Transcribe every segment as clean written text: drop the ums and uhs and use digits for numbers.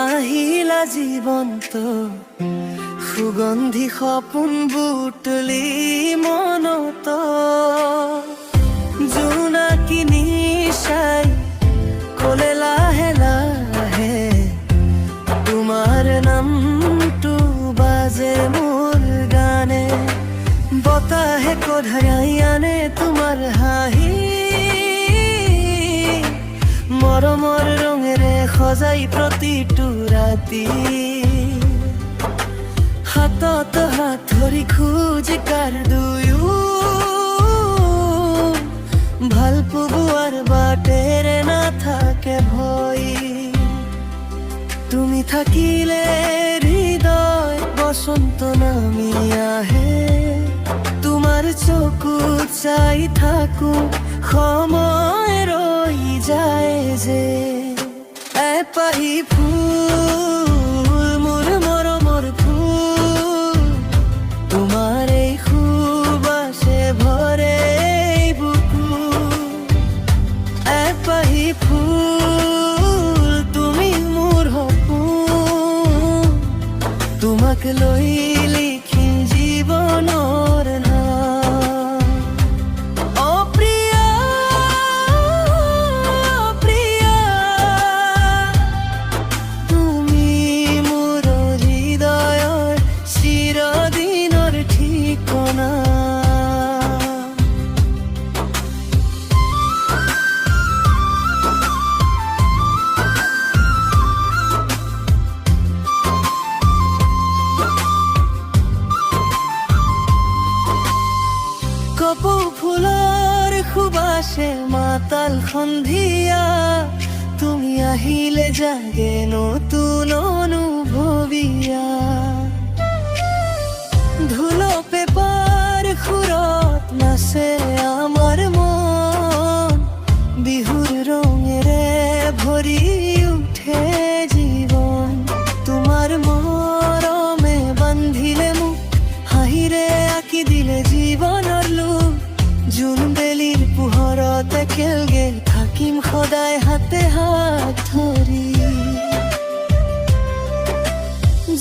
আহিলা জীৱন্ত সুগন্ধি সপোন বুটলি মনত জোনাকি নিশাই কলে লাহে লাহে তোমাৰ নামটো বাজে মোৰ গানে বতাহে কঢ়িয়াই আনে তোমাৰ হাঁহি মৰমৰ ৰঙেৰে সজাই প্ৰতিটো ৰাতি হাতত হাত ধৰি খোজ কাৰ দুয়ো ভাল পোৱাৰ বাটেৰে নাথাকে ভয় তুমি থাকিলে হৃদয় বসন্ত নামি আহে তোমাৰ চকুত চাই থাকো সময় ৰৈ যায় যে এপাহি ফুল মোৰ মৰমৰ ফুল তোমাৰ এই সুবাসে ভৰে বুকু এপাহি ফুল তুমি মোৰ সপোন তোমাক লৈ লিখি জীৱনৰ নাম অ প্ৰিয়া প্ৰিয়া তুমি মোৰ হৃদয়ৰ চিৰদিনৰ ঠিকনা কপৌ ফুলৰ সুবাসে মাতাল সন্ধিয়া তুমি আহিলে জাগে নতুন অনুভৱিয়া ধুলো পেপাৰ সুৰত নাচে আমাৰ মন বিহুৰ ৰঙেৰে ভৰি উঠে জীৱন তোমাৰ মৰমে বান্ধিলে মোক হাঁহিৰে আঁকি দিলে জীৱনৰ লোক জোন বেলিৰ পোহৰত একেলগে থাকিম সদায় হাতে হাত ধৰি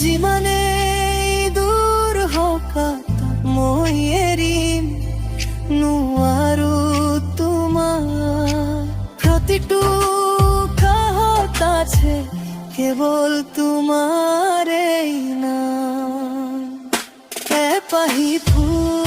যিমানে দূৰ হওক মই এৰিম নোৱাৰো তোমাৰ প্ৰতিটো কাহত আছে কেৱল তোমাৰে নাম এপাহি ফুল